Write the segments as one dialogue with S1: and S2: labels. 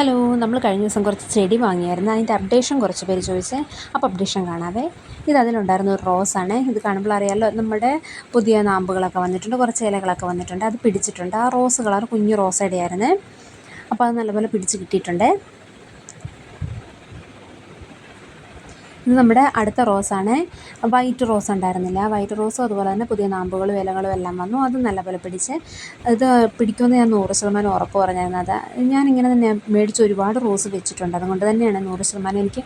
S1: Hello, നമ്മൾ കഴിഞ്ഞ ദിവസം കുറച്ച് ചെടി വാങ്ങിയായിരുന്നു. അതിൻ്റെ അപ്ഡേഷൻ കുറച്ച് പേര് ചോദിച്ചേ. അപ്പോൾ അപ്ഡേഷൻ കാണാവേ. ഇത് അതിലുണ്ടായിരുന്ന ഒരു റോസാണ്. ഇത് കാണുമ്പോൾ അറിയാമല്ലോ, നമ്മുടെ പുതിയ നാമ്പുകളൊക്കെ വന്നിട്ടുണ്ട്, കുറച്ച് ഇലകളൊക്കെ വന്നിട്ടുണ്ട്. അത് പിടിച്ചിട്ടുണ്ട്. ആ റോസ് കളർ കുഞ്ഞു റോസയുടെ ആയിരുന്നു. അപ്പോൾ അത് നല്ലപോലെ പിടിച്ച് കിട്ടിയിട്ടുണ്ട്. ഇത് നമ്മുടെ അടുത്ത റോസാണ്. വൈറ്റ് റോസ് ഉണ്ടായിരുന്നില്ല. വൈറ്റ് റോസും അതുപോലെ തന്നെ പുതിയ നാമ്പുകളും ഇലകളും എല്ലാം വന്നു. അതും നല്ലപോലെ പിടിച്ച്. ഇത് പിടിക്കുമെന്ന് ഞാൻ 100% ഉറപ്പ് പറഞ്ഞിരുന്നു. ഞാനിങ്ങനെ തന്നെ മേടിച്ച് ഒരുപാട് റോസ് വെച്ചിട്ടുണ്ട്. അതുകൊണ്ട് തന്നെയാണ് 100% എനിക്ക്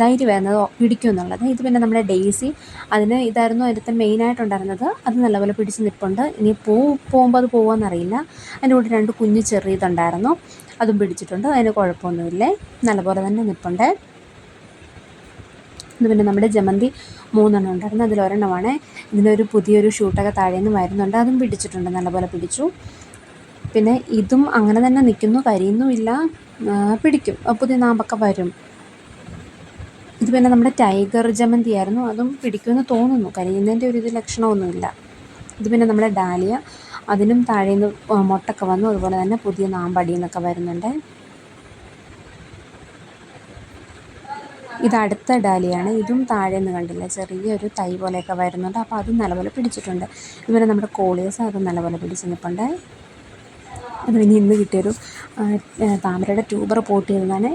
S1: ധൈര്യം വരുന്നത് പിടിക്കുമെന്നുള്ളത്. ഇത് പിന്നെ നമ്മുടെ ഡെയ്സി, അതിന് ഇതായിരുന്നു അതിൻ്റെ മെയിനായിട്ടുണ്ടായിരുന്നത്. അത് നല്ലപോലെ പിടിച്ച് നിൽപ്പുണ്ട്. ഇനി പോകുമ്പോൾ അത് പോകുമെന്നറിയില്ല. അതിൻ്റെ കൂടെ 2 കുഞ്ഞ് ചെറിയതുണ്ടായിരുന്നു, അതും പിടിച്ചിട്ടുണ്ട്. അതിന് കുഴപ്പമൊന്നുമില്ലേ, നല്ലപോലെ തന്നെ നിൽപ്പുണ്ട്. ഇത് പിന്നെ നമ്മുടെ ജമന്തി 3 ഉണ്ടായിരുന്നു. അതിലൊരെണ്ണമാണ്. ഇതിനൊരു പുതിയൊരു ഷൂട്ടൊക്കെ താഴെ നിന്ന് വരുന്നുണ്ട്. അതും പിടിച്ചിട്ടുണ്ട്, നല്ലപോലെ പിടിച്ചു. പിന്നെ ഇതും അങ്ങനെ തന്നെ നിൽക്കുന്നു, കരിയുന്നുമില്ല, പിടിക്കും, പുതിയ നാമ്പൊക്കെ വരും. ഇത് പിന്നെ നമ്മുടെ ടൈഗർ ജമന്തി ആയിരുന്നു. അതും പിടിക്കുമെന്ന് തോന്നുന്നു, കരിയുന്നതിൻ്റെ ഒരു ലക്ഷണമൊന്നുമില്ല. ഇത് പിന്നെ നമ്മുടെ ഡാലിയ, അതിനും താഴെ നിന്ന് മൊട്ടൊക്കെ വന്നു. അതുപോലെ തന്നെ പുതിയ നാമ്പടിയിൽ നിന്നൊക്കെ വരുന്നുണ്ട്. ഇത് അടുത്ത ഡാലിയാണ്. ഇതും താഴെ നിന്ന് കണ്ടില്ല, ചെറിയൊരു തൈ പോലെയൊക്കെ വരുന്നുണ്ട്. അപ്പോൾ അതും നല്ലപോലെ പിടിച്ചിട്ടുണ്ട്. ഇതുപോലെ നമ്മുടെ കോളിയസ്, അതും നല്ലപോലെ പിടിച്ച് നിൽപ്പുണ്ട്. അത് പിന്നെ ഇന്ന് കിട്ടിയൊരു താമരയുടെ ട്യൂബർ പോട്ട് ചെയ്തതാണ്.